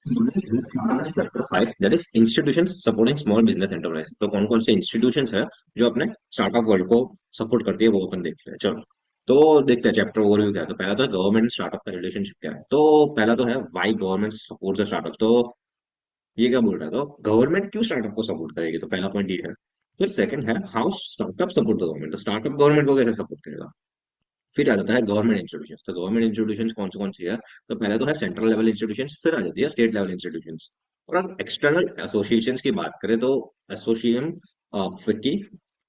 Chapter 5 that is institutions supporting small business enterprise. तो कौन कौन से इंस्टीट्यूशंस है जो अपने स्टार्टअप वर्ल्ड को सपोर्ट करती है वो अपन देखते हैं। चलो तो देखते हैं चैप्टर ओवरव्यू क्या है। तो पहला तो गवर्नमेंट स्टार्टअप का रिलेशनशिप क्या है। तो पहला तो है why government support the startup. तो ये क्या बोल रहा है, तो गवर्नमेंट क्यों स्टार्टअप को सपोर्ट करेगी, तो पहला पॉइंट ये है। फिर सेकंड है how startup support the government. तो स्टार्टअप गवर्नमेंट को कैसे सपोर्ट करेगा। फिर आ जाता है गवर्नमेंट इंस्टीट्यूशन। तो गवर्नमेंट इंस्टीट्यूशन कौन सी है। तो पहले तो है सेंट्रल लेवल इंस्टीट्यूशन, फिर आ जाती है स्टेट लेवल इंस्टीट्यूशन। और अब एक्सटर्नल एसोसिएशंस की बात करें तो एसोसिएशन फिक्की,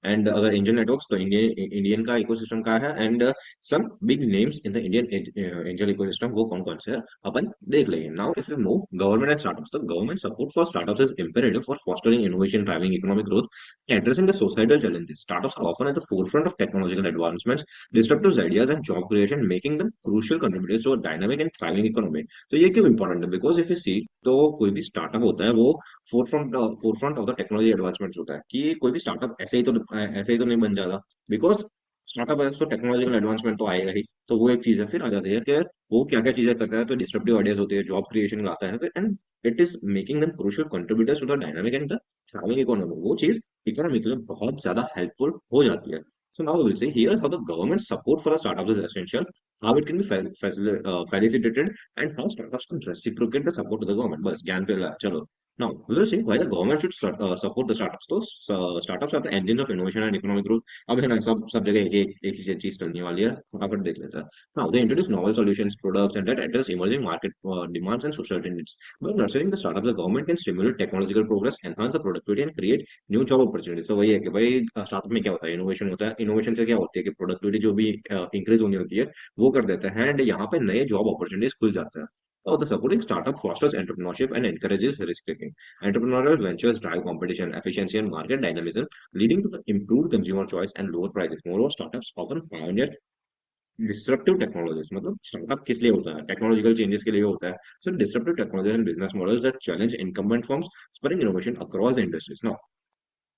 एंड अगर इंडियन नेटवर्क्स तो इंडियन इंडियन का इकोसिस्टम का है, and some big names in the Indian angel ecosystem, वो कौन कौन से है अपन देख लेंगे। Now if you move government and startups, तो government support for startups is imperative for fostering innovation, driving economic growth, addressing the societal challenges. Startups are often at the forefront of technological advancements, disruptive ideas and job creation, making them crucial contributors to a dynamic and thriving economy. तो ये क्यों important है, because if you सी, तो कोई भी startup होता है वो forefront of the technology advancement होता है, कि कोई भी स्टार्टअप ऐसे ही तो नहीं बन जाता, बिकॉज स्टार्टअप है तो टेक्नोलॉजिकल एडवांसमेंट तो आएगा ही। तो वो एक चीज है। फिर आ जाती है कि वो क्या क्या चीजें करता है, तो डिस्ट्रप्टिव आइडियाज होती है, जॉब क्रिएशन लाता है, and it is making them crucial contributors to the dynamic and the thriving economy. वो चीज इकोनॉमी के लिए बहुत ज्यादा हेल्पफुल हो जाती है। So now we will see here how the government support for the startups is essential, how it can be facilitated, and how startups can reciprocate the support to the government. बस ज्ञान पे चलो। Now we will see why the government should support the startups. तो startups are the engines of innovation and economic growth. अब है ना, सब जगह एक ही चीज चलने वाली है, फटाफट देख लेते हैं। Now they introduce novel solutions, products, and that address emerging market demands and society needs. By nurturing the startups, the government can stimulate technological progress, enhance the productivity, and create new job opportunity. तो वही है कि भाई startup में क्या होता है, innovation होता है। इनोवेशन से क्या होती है कि प्रोडक्टिविटी जो भी इंक्रीज होनी होती है वो कर देते हैं, एंड यहाँ पे नए जॉब अपॉर्चुनिटीज खुल जाते हैं। और the supporting startup fosters entrepreneurship and encourages risk taking. Entrepreneurial ventures drive competition, efficiency, and market dynamism, leading to the improved consumer choice and lower prices. Moreover, startups often pioneer disruptive technologies. मतलब startup किस लिए होता है, technological changes के लिए होता है। So disruptive technology and business models that challenge incumbent firms, spurring innovation across the industries. Now,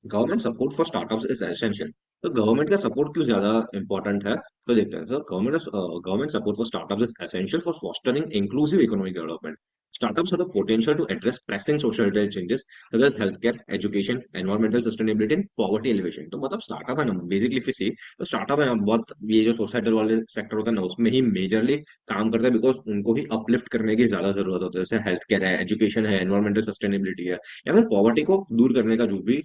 government support for startups is essential. तो गवर्नमेंट का सपोर्ट क्यों ज्यादा इंपॉर्टेंट है, तो देखते हैं। तो government support for startups is essential for fostering inclusive economic development. Startups have the potential to address pressing social changes such as healthcare, education, environmental sustainability, and poverty elevation। तो मतलब startup है ना, basically फिर तो startup है ना, बहुत ये जो सोसाइटल वाले सेक्टर होता है ना, उसमें ही मेजरली काम करता है, बिकॉज उनको ही अपलिफ्ट करने की ज्यादा जरूरत होती है। जैसे हेल्थ केयर है, एजुकेशन है, एनवायरमेंटल सस्टेनेबिलिटी है, या फिर पॉवर्टी को दूर करने का जो भी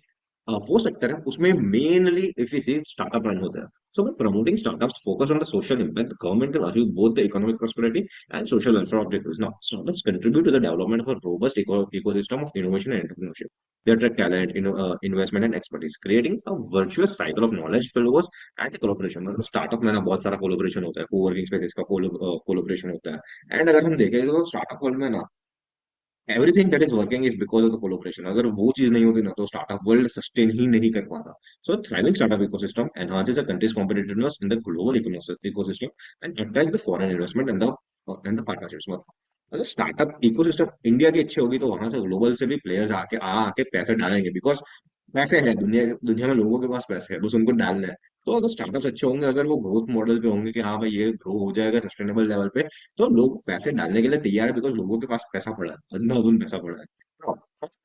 वो सेक्टर है, उसमें mainly if you see startup run होता है। So by promoting startups focus on the social impact, the government can achieve both the economic prosperity and social welfare objectives. Now, startups contribute to the development of a robust ecosystem of innovation and entrepreneurship. They attract talent, investment and expertise, creating a virtuous cycle of knowledge flows and the collaboration। मतलब startup में ना बहुत सारा collaboration होता है, coworking spaces का collaboration होता है। एंड अगर हम देखें तो स्टार्टअप वर्ल्ड में ना everything that is working is because of the collaboration. अगर वो चीज नहीं होती ना तो स्टार्टअप वर्ल्ड सस्टेन ही नहीं कर पाता। So thriving startup ecosystem enhances a country's competitiveness in the global ecosystem and attract the foreign investment and the partnerships. अगर स्टार्टअप इकोसिस्टम इंडिया की अच्छी होगी तो वहां से ग्लोबल से भी प्लेयर्स आके पैसे डालेंगे, बिकॉज पैसे है, दुनिया दुनिया में लोगों के पास पैसे है, बस उनको डालना है। तो अगर स्टार्टअप्स अच्छे होंगे, अगर वो ग्रोथ मॉडल पे होंगे कि हाँ भाई ये ग्रो हो जाएगा सस्टेनेबल लेवल पे, तो लोग पैसे डालने के लिए तैयार है, बिकॉज लोगों के पास पैसा पड़ा है, अंधाधुंध पैसा पड़ा है।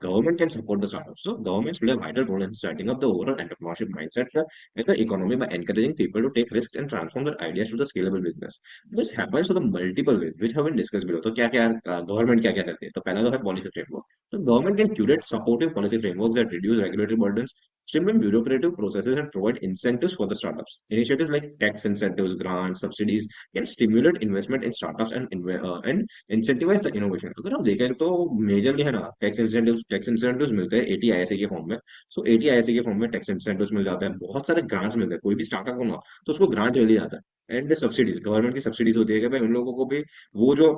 Government can support the startups. So governments play a vital role in setting up the overall entrepreneurship mindset in the economy by encouraging people to take risks and transform their ideas to the scalable business. This happens to the multiple ways which have been discussed below. तो क्या क्या government क्या क्या करती है, तो पहला तो है पॉलिसी फ्रेमवर्क। तो government can curate supportive policy frameworks that reduce regulatory burdens, streamline bureaucratic processes, and provide incentives for the startups. Initiatives like tax incentives, grants, subsidies can stimulate investment in startups and incentivize the innovation। अगर हम देखें तो majorly है ना, tax incentives मिलते हैं एटीआईएसए के form में। सो एटीआईएसए के फॉर्म में टैक्स इंसेंटिव्स मिल जाता है, बहुत सारे ग्रांट्स मिलते हैं, कोई भी स्टार्टअप हो ना तो उसको ग्रांट मिल ही जाता है। एंड सब्सिडीज, गवर्नमेंट की सब्सिडीज होती है कि भाई उन लोगों को भी वो जो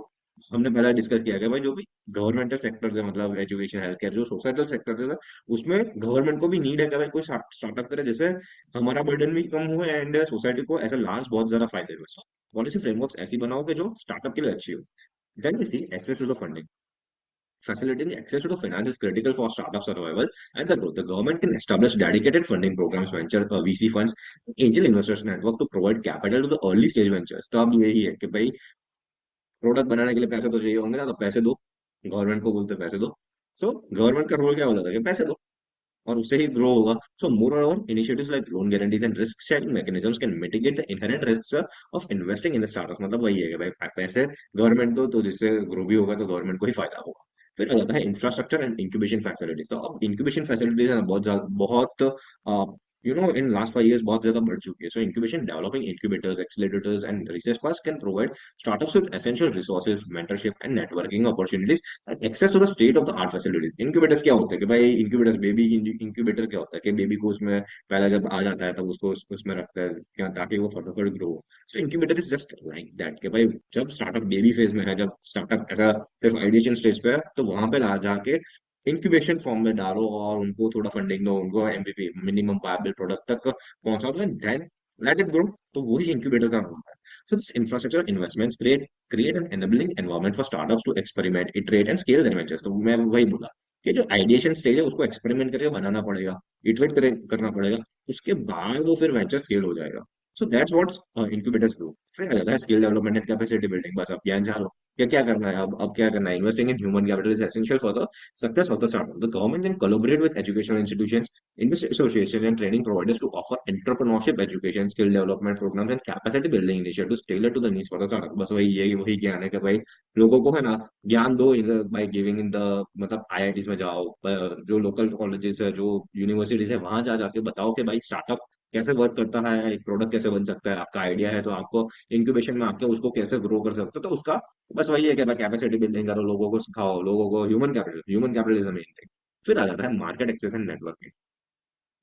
हमने पहले डिस्कस किया गया भाई, जो भी गवर्नमेंटल सेक्टर है, मतलब एजुकेशन, हेल्थ केयर, जो सोसाइटल सेक्टर है, उसमें गवर्नमेंट को भी नीड है कि भाई कोई स्टार्टअप करे, जैसे हमारा बर्डन भी कम हुए एंड सोसाइटी को एज ए लार्ज बहुत ज्यादा फायदे हुए। पॉलिसी फ्रेमवर्क्स ऐसी बनाओ कि जो स्टार्टअप के लिए अच्छी हो। Then we see access to the funding. Facilitating access to the finance is critical for startup survival and the growth. The government can establish dedicated funding programs, venture VC funds, angel investors network to provide capital to the early stage ventures। तो अब यही है कि भाई product बनाने के लिए पैसे तो चाहिए होंगे ना, तो पैसे दो, गवर्नमेंट को बोलते हैं पैसे दो। सो गवर्नमेंट का रोल क्या हो जाता है कि पैसे दो और उससे ही ग्रो होगा। So moreover initiatives like loan guarantees and risk sharing mechanisms can mitigate the inherent risks of investing in the startup. मतलब वही है कि भाई पैसे गवर्नमेंट दो तो जिससे ग्रो भी होगा तो गवर्नमेंट को ही फायदा होगा। फिर आ जाता है इंफ्रास्ट्रक्चर एंड इंक्यूबेशन फैसिलिटीज। तो अब इंक्यूबेशन फैसिलिटीज है ना बहुत इन लास्ट 5 years बहुत ज्यादा बढ़ चुकी है। So incubation developing incubators accelerators and research parks can provide startups with essential resources mentorship and networking opportunities access to the state of the art facilities. Incubators क्या होते हैं कि भाई इंक्यूबेटर्स बेबी इंक्यूबेटर क्या होता है कि बेबी को उसमें पहला जब आ जाता है तब उसको उसमें रखता है क्या ताकि वो फटाफट ग्रो हो। So incubator is just like that कि भाई जब स्टार्टअप बेबी फेज में है, जब स्टार्टअप ऐसा सिर्फ आइडिएशन स्टेज पे है, तो वहां पे ला जाके इंक्यूबेशन फॉर्म में डालो और उनको थोड़ा फंडिंग दो, उनको एमवीपी मिनिमम वायबल प्रोडक्ट तक पहुंचाओ, तो देन लेट इट ग्रो। तो वही इंक्यूबेटर का रोल है। So this infrastructure investments create an enabling environment for startups to experiment, iterate and scale their ventures। तो मैं वही बोला कि जो आइडिएशन स्टेज है उसको एक्सपेरिमेंट करके बनाना पड़ेगा, इटरेट करना पड़ेगा, उसके बाद वो फिर वेंचर स्केल हो जाएगा। So that's what's incubators do. फिर आ जाता है skill development and capacity building. बस अब ज्ञान झालो क्या क्या करना है, अब क्या करना है। Investing in human capital is essential for the success of the startup. The government can collaborate with educational institutions, industry associations and training providers to offer entrepreneurship education, skill development programs and capacity building initiatives tailored to the needs for the startup। बस वही यही वही ज्ञान है कि भाई लोगों को है ना ज्ञान दो in by giving in the मतलब आईआईटीज में जाओ, जो लोकल कॉलेजेस है, जो यूनिवर्सिटीज है, वहां जा जाके बताओ कि भाई स्टार्टअप कैसे वर्क करता है, एक प्रोडक्ट कैसे बन सकता है, आपका आइडिया है तो आपको इंक्यूबेशन में आके उसको कैसे ग्रो कर सकते हो। तो उसका बस वही है कि भाई कैपेसिटी बिल्डिंग करो, लोगों को सिखाओ, लोगों को human capital is the main thing. फिर आ जाता है मार्केट एक्सेस एंड नेटवर्किंग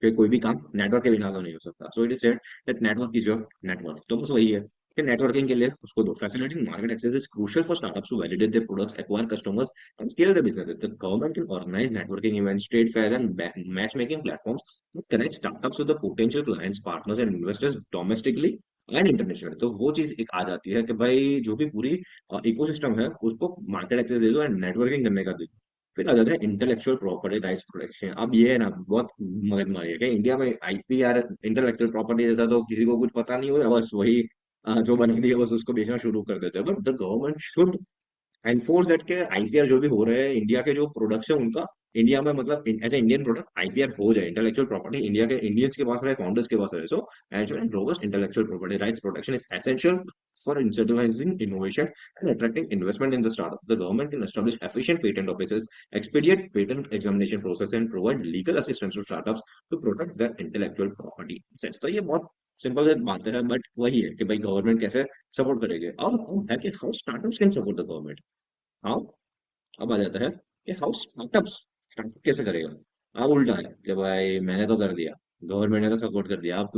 कि कोई भी काम नेटवर्क के बिना तो नहीं हो सकता। So it is said that network is your network. तो बस वही है कि नेटवर्किंग के लिए उसको दो। Facilitating market access is crucial for startups to validate their products, acquire customers and scale their businesses. The government can organise networking events, trade fairs and matchmaking platforms to connect startups with the potential clients, partners and investors domestically and internationally. तो वो चीज एक आ जाती है कि भाई जो भी पूरी इकोसिस्टम है उसको मार्केट एक्सेस दे दो एंड नेटवर्किंग करने का दे दो। फिर आ जाता है इंटेलेक्चुअल प्रॉपर्टी राइट्स प्रोटेक्शन। अब ये है ना बहुत मगजमारी है कि इंडिया में आईपीआर इंटेलेक्चुअल प्रॉपर्टी जैसा तो किसी को कुछ पता नहीं होता, बस वही जो बना दिया बस उसको बेचना शुरू कर देते हैं। But the government should enforce that के आईपीआर जो भी हो रहे हैं इंडिया के जो प्रोडक्ट्स है उनका इंडिया में मतलब as a Indian product IPR हो जाए, इंटेलेक्चुअल प्रॉपर्टी इंडिया के इंडियंस के पास रहे, फाउंडर्स के पास रहे। So and robust intellectual property rights protection is essential for incentivizing innovation and attracting investment in the startup. The government can establish efficient patent offices, expedite patent examination process, and provide legal assistance to startups to protect their intellectual property assets। तो ये बहुत simple सी बात है, but वही है कि भाई government कैसे सपोर्ट करेगी। अब है कि how startups can support the government. How अब आ जाता है कि हाउ स्टार्टअप्स स्टार्टअप कैसे करेगा। अब उल्टा है कि भाई मैंने तो कर दिया, गवर्नमेंट ने तो सपोर्ट कर दिया, अब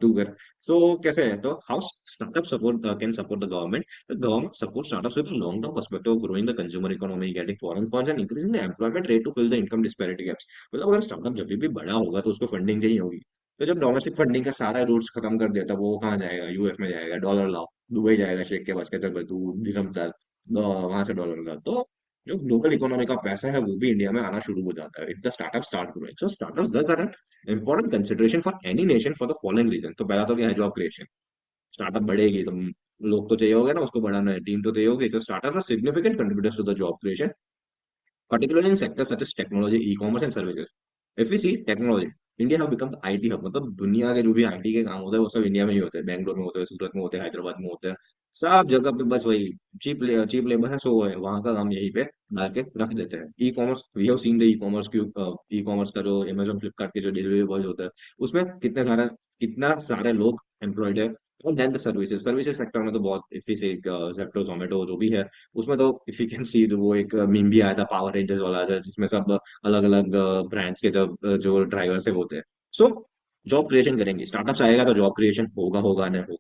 तू कर। सो कैसे है तो how startup support can support the government. The government support startups with long term perspective, growing the consumer economy, getting foreign funds and increasing the employment rate to fill the income disparity gaps. मतलब अगर startup जब भी बड़ा होगा तो उसको funding चाहिए होगी। तो जब डोमेस्टिक फंडिंग का सारा रूट्स खत्म कर दिया, तब वो कहाँ जाएगा, यूएस में जाएगा, डॉलर लाओ, दुबई जाएगा शेख के पास कहते भाई तू दिरहम डाल, वहां से डॉलर डाल। तो जो ग्लोबल इकोनॉमी का पैसा है वो भी इंडिया में आना शुरू हो जाता है if the startup start growing. So startups thus are an important consideration for any nation for the following reason. तो पहला तो क्या है, जॉब क्रिएशन। स्टार्टअप बढ़ेगी तो लोग तो चाहिए होगा ना उसको बढ़ाना है, टीम तो चाहिए होगी। So startup are significant contributors to the job creation, particularly in sectors such as technology, e-commerce and services। If we see technology, India have become the IT hub। मतलब दुनिया के जो भी आईटी के काम होते हैं वो सब इंडिया में ही होते हैं, बैंगलोर में होते हैं, सूरत में होते हैं, हैदराबाद में होते हैं, सब जगह पे बस वही चीप लेबर है। सो है वहां का काम यहीं पे ला के रख देते हैं। Ecommerce, we have seen the ecommerce की ई कॉमर्स का जो अमेजोन फ्लिपकार्ट के जो डिलीवरी बॉय होता है उसमें कितना सारे लोग एम्प्लॉयड है। और then the services services sector में तो बहुत इफी से जेप्टो जोमेटो जो भी है उसमें तो इफ यू कैन सी वो एक मीम भी आया था पावर रेंजर्स वाला था जिसमें सब अलग अलग ब्रांड्स के जो ड्राइवर्स है होते हैं। सो जॉब क्रिएशन करेंगे, स्टार्टअप्स आएगा तो जॉब क्रिएशन होगा ना होगा।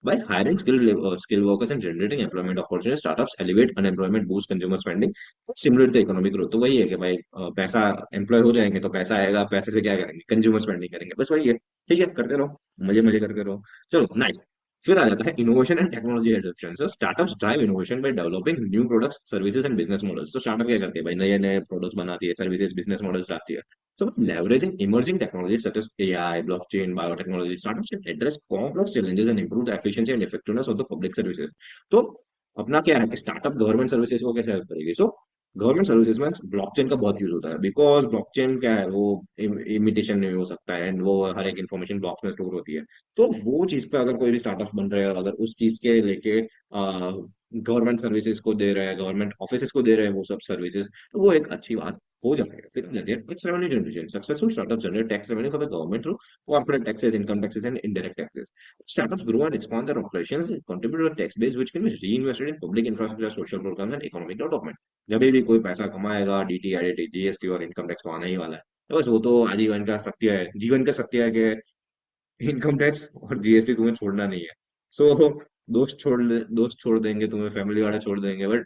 By hiring skilled workers and generating employment opportunities, startups elevate unemployment, boost consumer spending, और stimulate the economic growth। तो वही है कि भाई पैसा एम्प्लॉय हो जाएंगे तो पैसा आएगा, पैसे से क्या करेंगे, कंज्यूमर स्पेंडिंग करेंगे, बस वही है। ठीक है, करते रहो, मजे मजे करते रहो। चलो नाइस। फिर आ जाता है innovation and technology adoption. So startups drive innovation by developing new products, services and business models. तो स्टार्टअप क्या करते हैं भाई, नए नए प्रोडक्ट्स बनाती है, सर्विसेज बिजनेस मॉडल्स लाती है। So leveraging emerging technologies such as AI, blockchain, biotechnology, startups can address complex challenges and improve the efficiency and effectiveness of the public services। तो अपना क्या है कि स्टार्टअप गवर्नमेंट सर्विसेज को कैसे हेल्प करेगी। सो गवर्नमेंट सर्विसेज में blockchain का बहुत यूज होता है, बिकॉज ब्लॉकचेन क्या है, वो इमिटेशन नहीं हो सकता है, एंड वो हर एक इन्फॉर्मेशन ब्लॉक्स में स्टोर होती है। तो वो चीज पे अगर कोई भी स्टार्टअप बन रहे हैं, अगर उस चीज के लेके गवर्नमेंट सर्विसेज को दे रहे हैं, गवर्नमेंट ऑफिस को दे रहे हैं वो सब सर्विसेज, तो वो एक अच्छी बात हो जाएगा। फिर आ जाती है tax revenue generation. Successful startup generate tax revenue for the government through corporate taxes, income taxes, and indirect taxes. Startups grow and expand their operations, contribute to a tax base which can be reinvested in public infrastructure, social programs, and economic development. जब भी कोई पैसा कमाएगा, DT, IT, GST और income tax तो आना ही वाला है। तो बस वो तो आजीवन का सत्य है, जीवन का सत्य है कि इनकम टैक्स और जीएसटी तुम्हें छोड़ना नहीं है। सो दोस्त छोड़ देंगे तुम्हें, फैमिली वाले छोड़ देंगे, but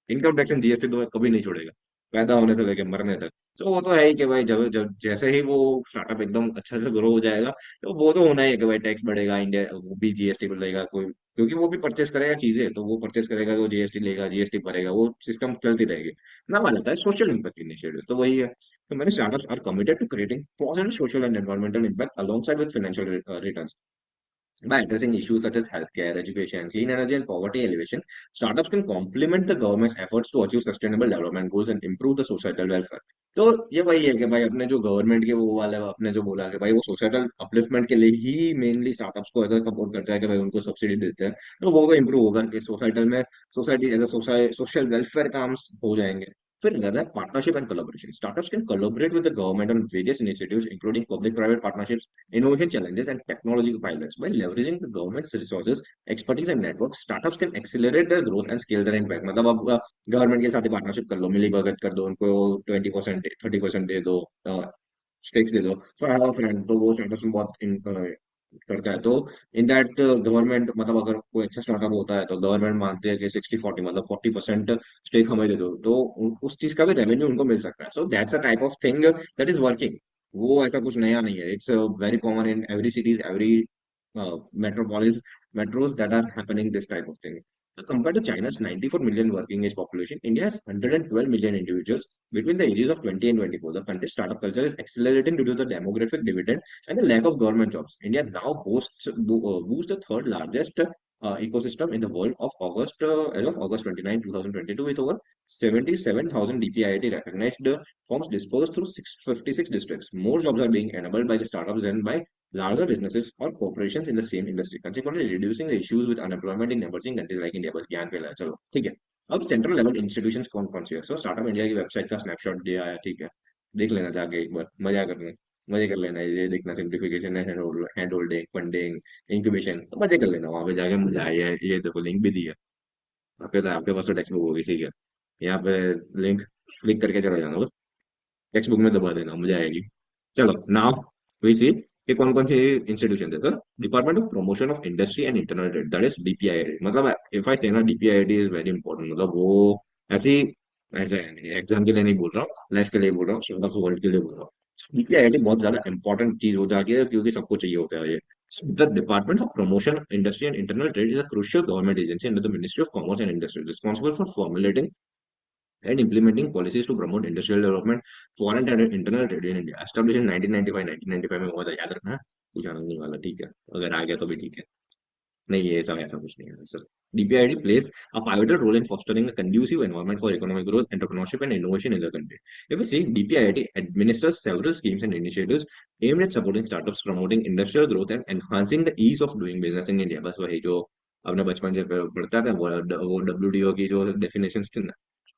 income tax and GST तुम्हें कभी नहीं छोड़ेगा, पैदा होने से लेकर मरने तक। तो वो तो है ही कि भाई जब जब जैसे ही वो स्टार्टअप एकदम अच्छा से ग्रो हो जाएगा, तो वो तो होना ही है कि भाई टैक्स बढ़ेगा, इंडिया वो भी जीएसटी बढ़ेगा, कोई क्योंकि वो भी परचेस करेगा चीजें, तो वो परचेस करेगा तो जीएसटी लेगा, जीएसटी भरेगा, वो सिस्टम चलती रहेगी ना। आ जाता है सोशल इम्पैक्ट इनिशिएटिव, तो वही है। So many startups are committed to creating positive social and environmental impact alongside with financial returns. By addressing issues such as healthcare, education, clean energy, and poverty alleviation, startups can complement the government's efforts to achieve sustainable development goals and improve the societal welfare. तो ये वही है कि भाई अपने जो government के वो वाले आपने जो बोला कि भाई वो सोशल अपलिफ्टमेंट के लिए ही मेनली स्टार्टअप्स को ऐसा सपोर्ट करता है कि भाई उनको सब्सिडी देते हैं, तो वो तो इम्प्रूव होगा कि सोसाइटल में society as a social welfare काम्स हो जाएंगे। फिर रहता है partnership and collaboration. Startups can collaborate with the government on various initiatives including public private partnerships, innovation challenges, and technology pilots. By leveraging the government's resources, expertise, and networks, startups can accelerate their growth and scale their impact. मतलब अब government के साथ ही partnership कर लो, मिली भगत कर दो, उनको 20% 30% दे दो, stakes दे दो, तो आई हैव अ फ्रेंड, तो वो स्टार्टअप में बहुत करता है। तो इन दैट गवर्नमेंट, मतलब अगर कोई अच्छा स्टार्टअप होता है तो गवर्नमेंट मानते हैं कि 60-40, मतलब 40% स्टेक हमें दे दो, तो उस चीज का भी रेवेन्यू उनको मिल सकता है। So that's a type of thing that is working. वो ऐसा कुछ नया नहीं है, it's very common in every cities, every metropolis metros that are happening this type of thing. So compared to China's 94 million working age population, India has 112 million individuals between the ages of 20 and 24. The country's startup culture is accelerating due to the demographic dividend and the lack of government jobs. India now boasts the third largest ecosystem in the world of August as of August 29, 2022, with over 77,000 DPIIT recognized firms dispersed through 656 districts. More jobs are being enabled by the startups than by larger businesses or corporations in the same industry, consequently reducing the issues with unemployment in emerging countries like India। बस ज्ञान फैलाया, चलो ठीक है। अब central level institutions कौन कौन से है? सो स्टार्टअप इंडिया की वेबसाइट का स्नैपशॉट दिया है, ठीक है, देख लेना जाके एक बार, मजे कर लेना, ये देखना सिंप्लीफिकेशन है, हैंड होल्डिंग, फंडिंग, इंक्यूबेशन, तो मजे कर लेना वहां पे जाके, मजा आया है। ये देखो लिंक भी दी है आपके पास तो टेक्स्ट बुक होगी, ठीक है, यहाँ पे लिंक क्लिक करके चले जाना, बस टेक्स्ट बुक में दबा देना, मजा आएगी। चलो नाउ वी सी कि कौन कौन से इंस्टीट्यूशन है। Sir, department of promotion of industry and internal trade, that is DPIIT. मतलब इफ आई से ना, डीपीआईआईटी इज वेरी इंपॉर्टेंट, मतलब वो ऐसी ऐसे एग्जाम के लिए नहीं बोल रहा हूँ, लाइफ के लिए बोल रहा हूँ, स्टार्टअप वर्ल्ड के लिए बोल रहा हूँ। डीपीआईआईटी बहुत ज्यादा इंपॉर्टेंट चीज हो जाती है क्योंकि सबको चाहिए होता है ये। The Department of Promotion, Industry and Internal Trade is a crucial government agency under the Ministry of Commerce and Industry, responsible for formulating and implementing policies to promote industrial development, foreign and internal trade in India. Established in 1995, 1995 में हुआ था, याद रखना, कुछ आने नहीं वाला, ठीक है, अगर आ गया तो भी ठीक है, नहीं ये सब ऐसा कुछ नहीं है sir. DPID plays a pivotal role in fostering a conducive environment for economic growth, entrepreneurship, and innovation in the country. If we see, DPID administers several schemes and initiatives aimed at supporting startups, promoting industrial growth, and enhancing the ease of doing business in India। बस वही जो अपने बचपन से पढ़ता था, वो WTO की जो डेफिनेशन थी ना,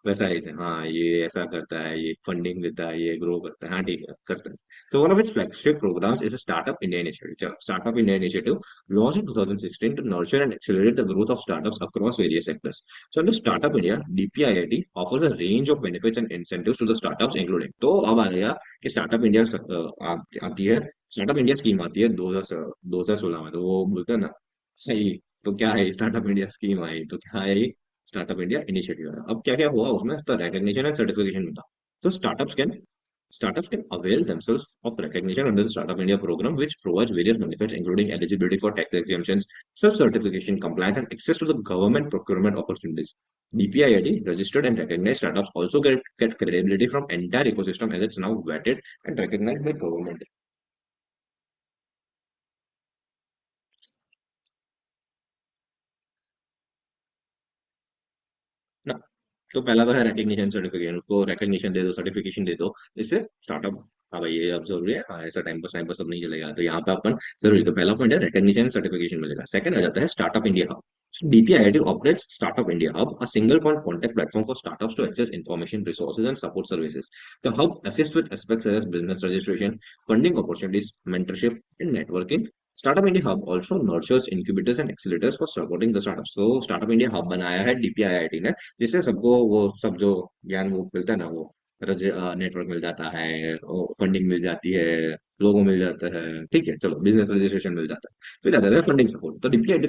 वैसा ही था। हाँ, ये ऐसा करता है, ये फंडिंग देता है, ये ग्रो करता है, हाँ ठीक है, करता है। So one of its flagship programs is a Startup India initiative। चलो, Startup India initiative launched in 2016 to nurture and accelerate the growth of startups across various sectors. So under Startup India, DPIIT offers a range of benefits and incentives to the startups, including, तो अब आ गया कि startup India आती है, startup India scheme आती है 2016 में, तो वो बोलते हैं ना, सही, तो क्या है स्टार्टअप इंडिया स्कीम आई, तो क्या है स्टार्टअप इंडिया इनिशिएटिव है। अब क्या क्या हुआ उसमें, तो recognition and certification में था। So startups can avail themselves of recognition under the Startup India program, which provides various benefits, including eligibility for tax exemptions, self-certification, compliance, and access to the government procurement opportunities. DPIIT registered and recognized startups also get credibility from entire ecosystem as it's now vetted and recognized by government. तो पहला तो है recognition certificate, उसको recognition दे दो, certification दे दो, इससे startup, हाँ भाई ये अब जरूरी है, हाँ ऐसा टाइम पास सब नहीं चलेगा, तो यहाँ पे अपन जरूरी, तो पहला पॉइंट है रिकग्निशन सर्टिफिकेशन मिलेगा। सेकंड आ जाता है startup India hub. DPIIT operates Startup India Hub, a single point contact platform for startups to access information, resources, and support services. The hub assists with aspects such as business registration, funding opportunities, mentorship, and networking. Startup India Hub also nurtures incubators and accelerators for supporting the startups. So Startup India Hub बनाया है DPIIT ने, जिससे सबको वो सब जो ज्ञान वो मिलता है ना, वो नेटवर्क मिल जाता है, फंडिंग मिल जाती है, लोगो मिल जाता है, ठीक है, चलो बिजनेस रजिस्ट्रेशन मिल जाता है, फिर आता है फंडिंग सपोर्ट। तो DPIIT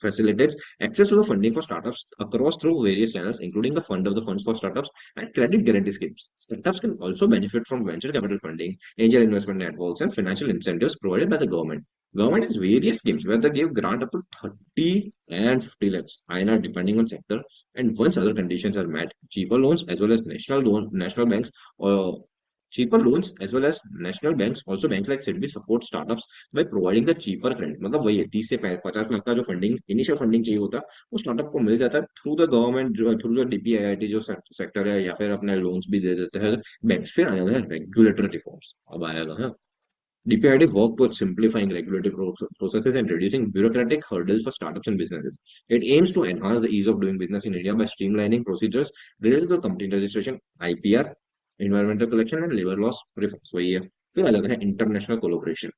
facilitates access to the funding for startups across through various channels, including the fund of the funds for startups and credit guarantee schemes. Startups can also benefit from venture capital funding, angel investment networks, and financial incentives provided by the government. Government has various schemes where they give grant up to 30 and 50 lakhs INR depending on sector, and once other conditions are met, cheaper loans as well as national banks or cheaper loans as well as national banks, also banks like SIDBI support startups by providing the cheaper credit। मतलब वही है, 30 से 50 लाख का जो funding, initial funding चाहिए होता है, वो स्टार्टअप को मिल जाता है थ्रू द गवर्नमेंट, जो थ्रू द DPIIT जो सेक्टर है, या फिर अपने लोन्स भी दे देते हैं बैंक्स। फिर आ जाता है रेगुलेटरी रिफॉर्म्स, अब आएगा है। DPIIT work towards simplifying regulatory processes and reducing bureaucratic hurdles for startups and businesses. It aims to enhance the ease of doing business in India by streamlining procedures related to company registration, IPR, environmental collection, and labor laws reforms। वही है। फिर आ जाता है international collaboration.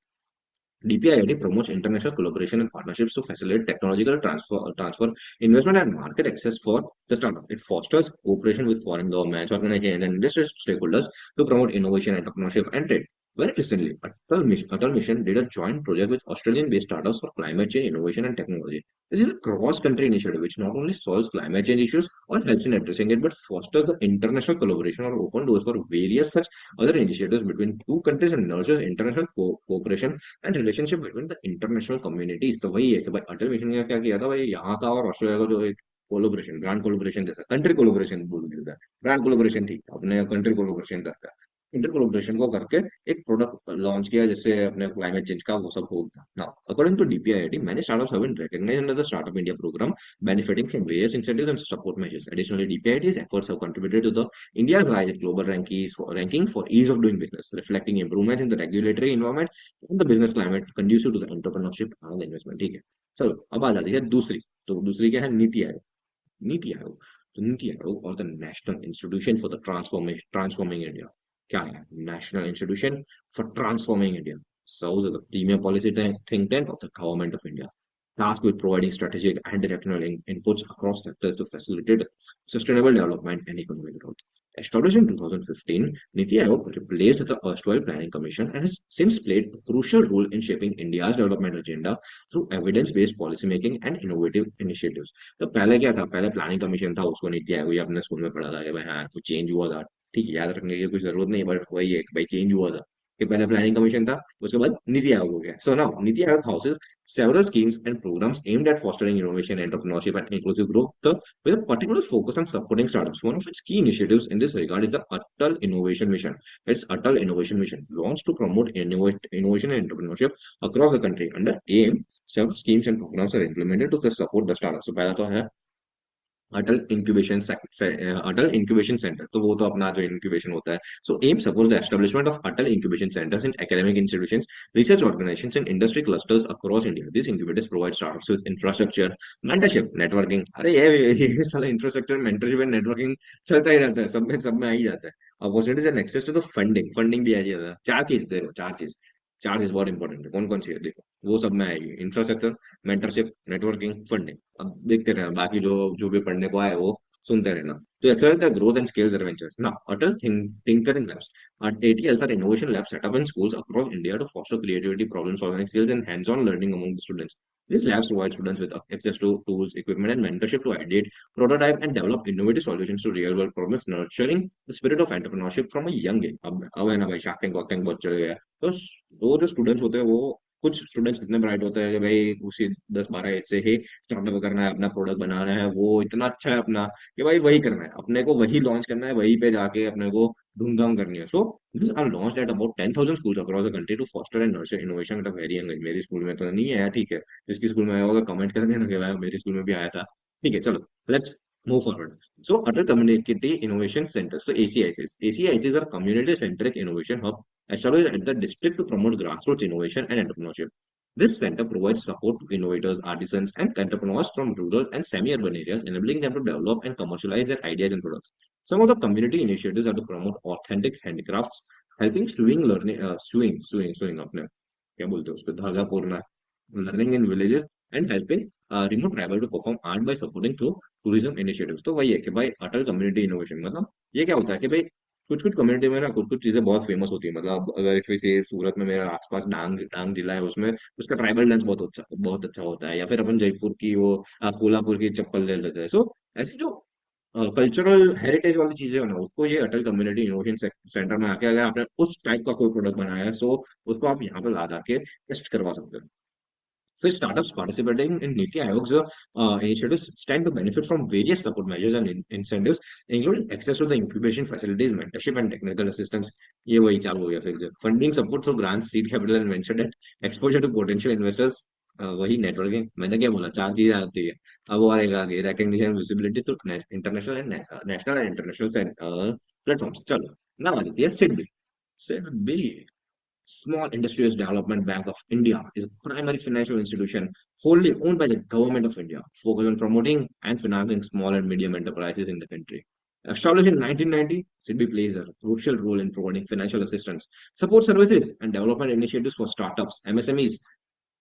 DPIIT promotes international collaboration and partnerships to facilitate technological transfer, investment, and market access for the startup. It fosters cooperation with foreign governments, organizations, and industry stakeholders to promote innovation, entrepreneurship, and trade. Very recently, Atal Mission did a joint project with Australian-based startups for climate change innovation and technology. This is a cross-country initiative which not only solves climate change issues or helps in addressing it, but fosters the international collaboration or open doors for various such other initiatives between two countries and nurtures international cooperation and relationship between the international communities. तो वही है कि भाई अटल mission ने क्या किया था भाई, यहाँ का और ऑस्ट्रेलिया का जो एक कोलोब्रेशन, ब्रांड कोलोब्रेशन जैसा, कंट्री कोलोब्रेशन बोल देता है, ब्रांड कोलोब्रेशन ठीक, अपने कंट्री कोलोब्रेशन करता है, इंटर कोलोब्रेशन को करके एक प्रोडक्ट लॉन्च किया जिससे अपने क्लाइमेट चेंज का वो सब होगा। Now according to DPIIT, many startups have been recognized under the Startup India program, benefiting from various incentives and support measures. Additionally, DPIIT's efforts have contributed to the India's rise in global ranking for ease of doing business, reflecting improvements in the regulatory environment and the business climate conducive to the entrepreneurship and investment। ठीक है, चलो अब आ जाती है दूसरी। तो दूसरी क्या है, नीति आयोग। नीति आयोग, तो नीति आयोग और the national institution for the transforming India. क्या है, national institution for transforming India serves as a premier policy think tank of the government of India, tasked with providing strategic and directional inputs across sectors to facilitate sustainable development and economic growth. Established in 2015, Niti Aayog replaced the erstwhile Planning Commission and has since played a crucial role in shaping India's development agenda through evidence-based policymaking and innovative initiatives। तो पहले क्या था, पहले planning commission था, उसको नीति आयोग, ये अपने school में पढ़ा था कि भाई हाँ कुछ चेंज हुआ था, ठीक है, याद रखने की कोई जरूरत नहीं, बट वही है कि भाई चेंज हुआ था, कि पहले प्लानिंग कमीशन था, उसके बाद नीति आयोग हो गया। So now NITI Aayog houses several schemes and programs aimed at fostering innovation, entrepreneurship, and inclusive growth, with a particular focus on supporting startups. One of its key initiatives in this regard is the Atal Innovation Mission. It's Atal Innovation Mission, launched to promote innovation and entrepreneurship across the country. Under AIM, several schemes and programs are implemented to support the startups। So पहला तो है अटल incubation centre, तो वो तो अपना जो इंक्यूबेशन होता है। So AIM support the establishment of Atal incubation centres in academic institutions, research organisations and industry clusters across India. This incubators provide startups with infrastructure, mentorship, networking. अरे ये साला इंफ्रास्ट्रक्चर, मेंटरशिप एंड नेटवर्किंग चलता ही रहता है, सब में आ ही जाता है। Opportunities and access to the funding, funding भी आ जाता है। चार चीज देखो, चार चीज बहुत इंपॉर्टेंट है। कौन कौन सी है देखो, वो सब में आएगी, इंफ्रास्ट्रक्चर, मेंटरशिप, नेटवर्किंग, फंडिंग। अब देखते रहना, बाकी जो जो भी पढ़ने को आए वो सुनते रहना। To accelerate the growth and scale their ventures. Now, Atal Tinkering Labs. ATLs are innovation labs set up in schools across India to foster creativity, problem solving skills, and hands-on learning among the students. These labs provide students with access to tools, equipment, and mentorship to ideate, prototype, and develop innovative solutions to real-world problems, nurturing the spirit of entrepreneurship from a young age। अब है ना भाई, shark tank वार्क tank बहुत चल गया है। तो वो जो स्टूडेंट्स होते हैं, वो कुछ स्टूडेंट्स इतने ब्राइट होते हैं कि भाई उसी 10-12 एज से ही स्टार्टअप करना है, अपना प्रोडक्ट बनाना है, वो इतना अच्छा है अपना कि भाई वही करना है, अपने को वही लॉन्च करना है, वहीं पे जाके अपने को धूमधाम करनी है। So this are launched at about 10,000 schools across the country to foster and nurture innovation at a very young age। मेरी स्कूल में तो नहीं है, ठीक है, जिसकी स्कूल में आया होगा कमेंट कर देना कि भाई मेरे स्कूल में भी आया था। ठीक है, चलो let's move forward. So, Atal Community Innovation Centers, so ACICs. ACICs are community-centric innovation hub established at the district to promote grassroots innovation and entrepreneurship. This center provides support to innovators, artisans, and entrepreneurs from rural and semi-urban areas, enabling them to develop and commercialize their ideas and products. Some of the community initiatives are to promote authentic handicrafts, helping sewing learning, sewing अपने क्या बोलते हैं उसको धागा पूरना, learning in villages and helping remote travel to perform art by supporting through tourism initiatives. तो वही है कि भाई अटल कम्युनिटी इनोवेशन मतलब ये क्या होता है कि भाई कुछ कुछ कम्युनिटी में ना कुछ कुछ चीजें बहुत फेमस होती है। मतलब अगर जैसे सूरत में मेरा आसपास डांग डांग जिला है, उसमें उसका ट्राइबल डांस बहुत अच्छा होता है। या फिर अपन जयपुर की वो कोल्हापुर की चप्पल ले लेते हैं। सो ऐसी जो कल्चरल हेरिटेज वाली चीजें है ना, उसको ये अटल कम्युनिटी इनोवेशन सेंटर में आके अगर आपने उस टाइप का कोई प्रोडक्ट बनाया है, सो उसको आप यहाँ पे ला जाके टेस्ट करवा सकते हो। So startups participating in Niti Aayog's initiatives stand to benefit from various support measures and incentives, including access to the incubation facilities, mentorship, and technical assistance. ये वही चालू हो गया फिर से। Funding support through grants, seed capital, and venture debt, exposure to potential investors, वही networking. मैंने क्या बोला, चार चीजें आती है। अब और एक आगे recognition, visibility through international and national and international platforms। चलो ना आ जाती है SIDBI. SIDBI Small Industries Development Bank of India is a primary financial institution wholly owned by the Government of India, focused on promoting and financing small and medium enterprises in the country. Established in 1990, SIDBI plays a crucial role in providing financial assistance, support services, and development initiatives for startups, MSMEs,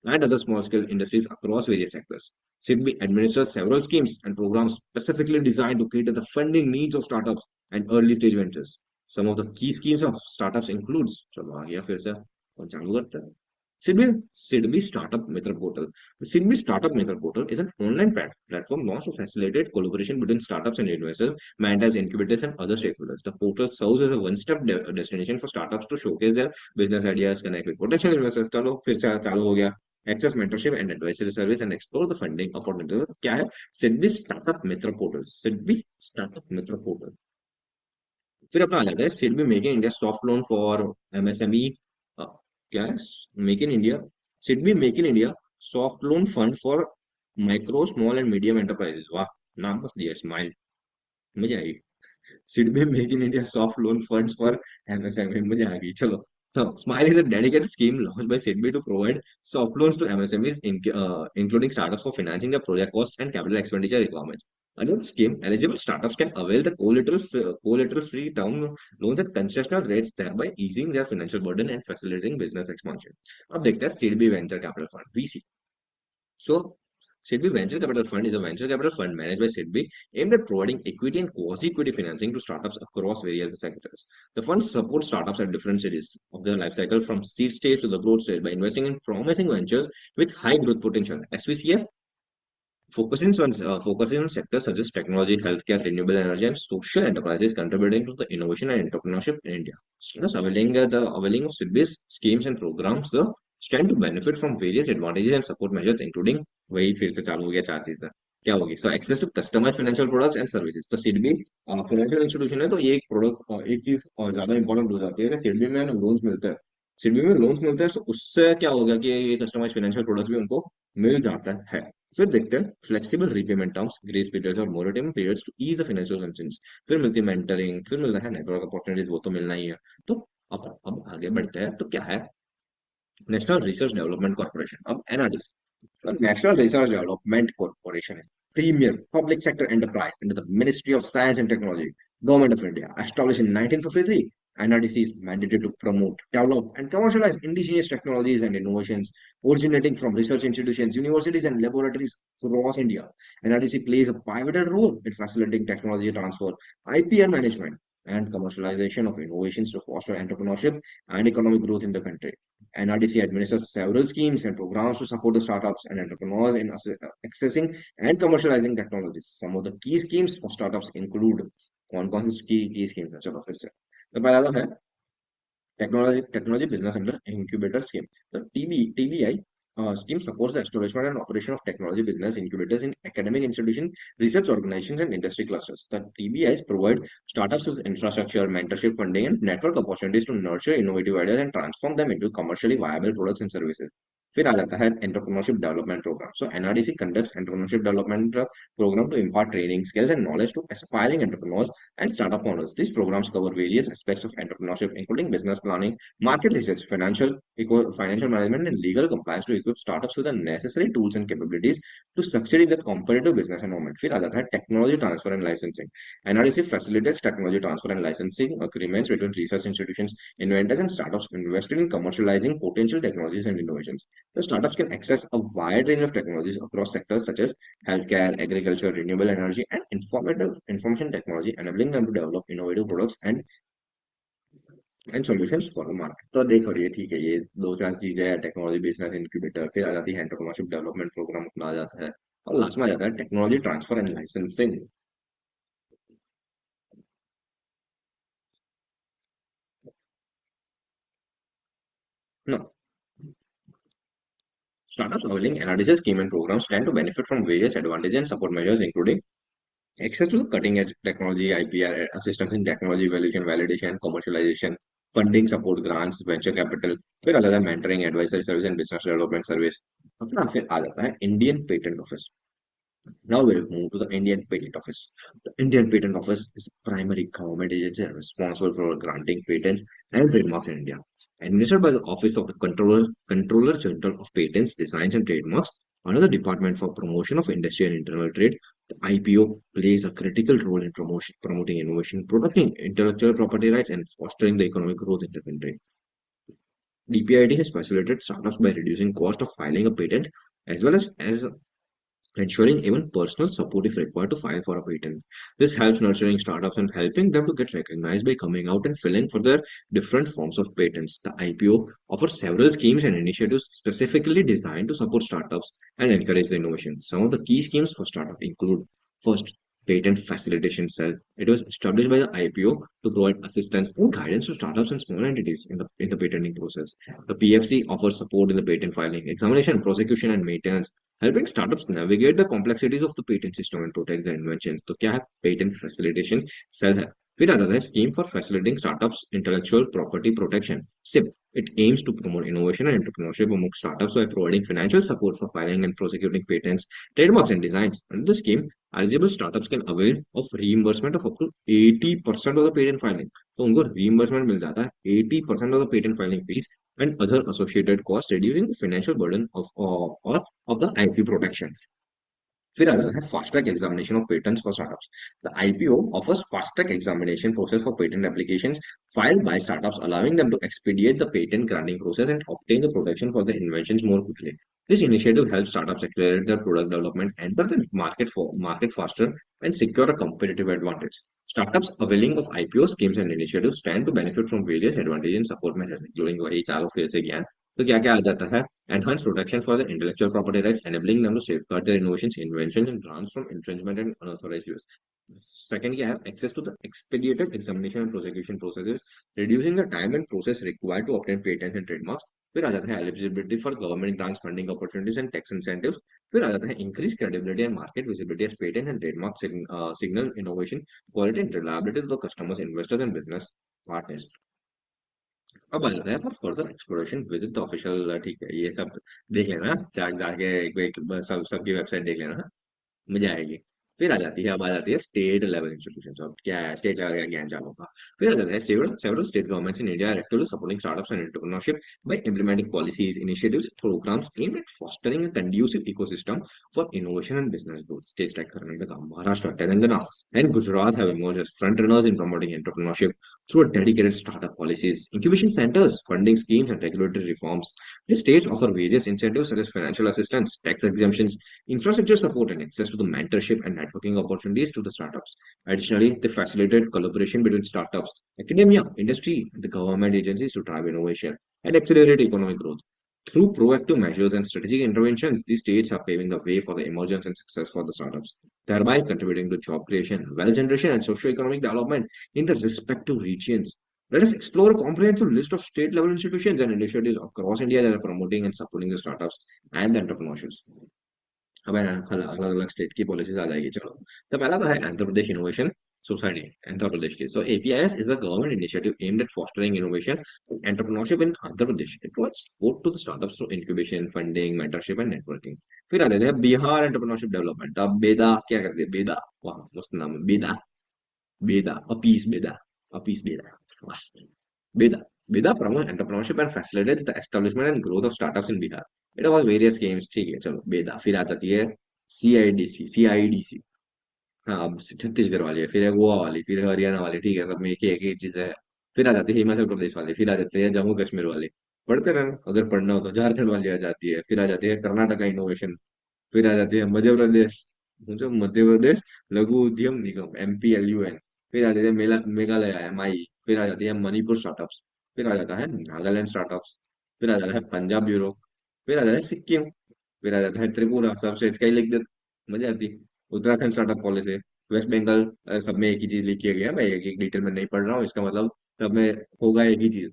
and other small-scale industries across various sectors. SIDBI administers several schemes and programs specifically designed to cater the funding needs of startups and early-stage ventures. Some of the key schemes of startups includes चलो आ गया फिर से और चालू करते हैं। SIDBI SIDBI Startup Mitra Portal. The SIDBI Startup Mitra Portal is an online platform launched to facilitate collaboration between startups and investors, meant as incubators and other stakeholders. The portal serves as a one-step destination for startups to showcase their business ideas, connect with potential investors. चलो फिर से चालू हो गया। Access mentorship and advisory service and explore the funding opportunities। क्या है? SIDBI Startup Mitra Portal। SIDBI Startup Mitra Portal। फिर अपना आ जाता है SIDBI make in India soft loan for MSME. क्या है? Make in India, SIDBI make in India soft loan fund for micro small and medium enterprises. वाह, नाम बस दिया स्माइल, मजा आई। Should make in India soft loan funds for MSME। मुझे आ गई, चलो। So, Smile is a dedicated scheme launched by SIDBI to provide soft loans to MSMEs, including startups for financing their project costs and capital expenditure requirements. Under the scheme, eligible startups can avail the collateral-free term loans at concessional rates, thereby easing their financial burden and facilitating business expansion। अब देखते हैं SIDBI Venture Capital Fund (VC). So, SIDBI Venture Capital Fund is a venture capital fund managed by SIDBI aimed at providing equity and quasi-equity financing to startups across various sectors. The fund supports startups at different stages of their life cycle, from seed stage to the growth stage, by investing in promising ventures with high growth potential. SVCF focusing on sectors such as technology, healthcare, renewable energy, and social enterprises contributing to the innovation and entrepreneurship in India. Students availing of SIDBI's schemes and programs stand to benefit from various advantages and support measures, including वही फिर से चालू हो गया चार चीजें क्या होगी। So access to customise financial products and services. तो सिडबी फाइनेंशियल इंस्टीट्यूशन है, तो ये एक प्रोडक्ट एक चीज ज्यादा इंपॉर्टेंट हो जाती है कि सिडबी में लोन्स मिलते हैं। सिडबी में लोन्स मिलते हैं, तो उससे क्या होगा कि ये कस्टमाइज फाइनेंशियल प्रोडक्ट्स भी उनको मिल जाता है। फिर देखते हैं flexible repayment terms, grace periods और moratorium periods to ease the financial constraints. फिर मिलती है मेंटरिंग, फिर मिलता है नेटवर्क अपॉर्चुनिटीज, वो तो मिलना ही है। तो अब आगे बढ़ते हैं, तो क्या है नेशनल रिसर्च डेवलपमेंट कॉर्पोरेशन, अब NRDC. The National Research Development Corporation is premier public sector enterprise under the Ministry of Science and Technology, Government of India. Established in 1953, NRDC is mandated to promote, develop, and commercialize indigenous technologies and innovations originating from research institutions, universities, and laboratories across India. NRDC plays a pivotal role in facilitating technology transfer, IPR management, and commercialization of innovations to foster entrepreneurship and economic growth in the country. NRDC administers several schemes and programs to support the startups and entrepreneurs in accessing and commercializing technologies. Some of the key schemes for startups include कौन-कौन सी key schemes हैं? चलो फिर से। तो पहला तो है Technology Business Center Incubator Scheme. The TBI scheme supports the establishment and operation of technology business incubators in academic institutions, research organizations, and industry clusters. The TBIs provide startups with infrastructure, mentorship, funding, and network opportunities to nurture innovative ideas and transform them into commercially viable products and services. फिर आ जाता है entrepreneurship development programme. So NRDC conducts entrepreneurship development program to impart training, skills, and knowledge to aspiring entrepreneurs and startup owners. These programs cover various aspects of entrepreneurship, including business planning, market research, financial management, and legal compliance to equip startups with the necessary tools and capabilities to succeed in the competitive business environment. फिर आ जाता है technology transfer and licensing. NRDC facilitates technology transfer and licensing agreements between research institutions, inventors, and startups invested in commercializing potential technologies and innovations. The startups can access a wide range of technologies across sectors such as healthcare, agriculture, renewable energy, and informative information technology, enabling them to develop innovative products and solutions for the market. तो देखो ये ठीक है, ये दो चार चीजें हैं. टेक्नोलॉजी बिजनेस इंक्यूबेटर, फिर आ जाती है एंटरप्रेन्योरशिप डेवलपमेंट प्रोग्राम अपना आ जाता है, और लास्ट में आ जाता है technology transfer and licensing. No, startups availing NRDC scheme and programs stand to benefit from various advantages and support measures, including access to the cutting edge technology, IPR, assistance in technology evaluation, validation, commercialization, funding support, grants, venture capital, फिर आ जाता है mentoring, advisory service and business development service. अपना फिर आ जाता है Indian Patent Office. Now we'll move to the Indian Patent Office. The Indian Patent Office is a primary government agency responsible for granting patents and trademarks in India. Administered by the Office of the Controller General of Patents, Designs and Trademarks, under the Department for Promotion of Industry and Internal Trade, the IPO plays a critical role in promoting innovation, protecting intellectual property rights, and fostering the economic growth in the country. DPID has facilitated startups by reducing cost of filing a patent as well as ensuring even personal support if required to file for a patent. This helps nurturing startups and helping them to get recognized by coming out and filing for their different forms of patents. The IPO offers several schemes and initiatives specifically designed to support startups and encourage the innovation. Some of the key schemes for startups include: first, Patent Facilitation Cell. It was established by the IPO to provide assistance and guidance to startups and small entities in the patenting process. The PFC offers support in the patent filing, examination, prosecution, and maintenance, helping startups navigate the complexities of the patent system and protect their inventions. तो क्या है? Patent facilitation cell है. फिर आता है scheme for facilitating startups intellectual property protection, SIP. It aims to promote innovation and entrepreneurship among startups by providing financial support for filing and prosecuting patents, trademarks, and designs. Under the scheme, eligible startups can avail of reimbursement of up to 80% of the patent filing. तो उनको reimbursement मिल जाता है 80% of the patent filing fees and other associated costs, reducing the financial burden of the IP protection. फिर आता है fast track examination of patents for startups. The IPO offers fast track examination process for patent applications filed by startups, allowing them to expedite the patent granting process and obtain the protection for their inventions more quickly. This initiative helps startups accelerate their product development, enter the market faster, and secure a competitive advantage. Startups availing of IPO schemes and initiatives stand to benefit from various advantages and support measures, including वही चारों फिर से ज्ञान. तो क्या क्या आ जाता है? Enhance protection for the intellectual property rights, enabling them to safeguard their innovations, inventions, and grants from infringement and unauthorized use. Second, you have access to the expedited examination and prosecution processes, reducing the time and process required to obtain patents and trademarks. फिर आ जाता है eligibility for government grants, funding opportunities, and tax incentives. फिर आ जाता है increased credibility and market visibility as patents and trademarks signal innovation, quality, and reliability to the customers, investors, and business partners. अब आ जाता है for further exploration visit the official. ठीक है, ये सब देख लेना, जाके सब सबकी वेबसाइट देख लेना, मजा आएगी. फिर आ जाती है, अब आ जाती है स्टेट लेवल इंस्टीट्यूशन. अब क्या है स्टेट लेवल का ज्ञान चालू का. फिर आ जाता है several state governments in India are actively supporting startups and entrepreneurship by implementing policies, initiatives, programs aimed at fostering a conducive ecosystem for innovation and business growth. States like Karnataka, Maharashtra, Telangana, and Gujarat have emerged as front runners in promoting entrepreneurship through dedicated startup policies, incubation centers, funding schemes, and regulatory reforms. These states offer various incentives such as financial assistance, tax exemptions, infrastructure support, and access to the mentorship and networking opportunities to the startups. Additionally, they facilitate collaboration between startups, academia, industry, and the government agencies to drive innovation and accelerate economic growth. Through proactive measures and strategic interventions, these states are paving the way for the emergence and success for the startups, thereby contributing to job creation, wealth generation, and socio-economic development in the respective regions. Let us explore a comprehensive list of state level institutions and initiatives across India that are promoting and supporting the startups and the entrepreneurships. अब अलग अलग state की policies आ जाएगी. चलो, तो पहला तो है आंध्र प्रदेश इनोवेशन सोसाइटी आंध्र प्रदेश की. So APIS is a government initiative aimed at fostering innovation and entrepreneurship in Andhra Pradesh. It provides support to the startups through incubation, funding, mentorship and networking. फिर आ जाते हैं बिहार एंटरप्रेन्योरशिप डेवलपमेंट. अब बेदा क्या करते हैं? बेदा, वाह मस्त नाम है बेदा. बेदा, अपीस बेदा, अपीस बेदा, वाह. बेदा, बेदा promotes entrepreneurship and facilitates the establishment and growth of startups in Bihar. It has various schemes. ठीक है चलो बेदा. फिर आ जाती है CIDC, CIDC. हाँ, अब छत्तीसगढ़ वाली है, फिर है गोवा वाली, फिर है हरियाणा वाली. ठीक है, सब में एक ही चीज है. फिर आ जाती है हिमाचल प्रदेश वाली, फिर आ जाती है जम्मू कश्मीर वाली. पढ़ते रहना अगर पढ़ना हो तो. झारखंड वाली आ जाती है, फिर आ जाती है कर्नाटका इनोवेशन. फिर आ जाती है मध्य प्रदेश, जो मध्य प्रदेश लघु उद्यम निगम, MPLUN. फिर आ जाती है मेघालय MI. फिर आ जाती है मणिपुर स्टार्टअप्स. फिर आ जाता है नागालैंड स्टार्टअप्स. फिर आ जाता है पंजाब ब्यूरो. फिर आ जाता है सिक्किम. फिर आ जाता है त्रिपुरा. सब स्टेट्स का ही लिख दे, मजा आती है. Uttarakhand startup policy. वेस्ट बंगाल. सब में एक ही चीज लिखी गया है भाई, एक एक डिटेल में नहीं पढ़ रहा हूँ, इसका मतलब सब में होगा एक ही चीज.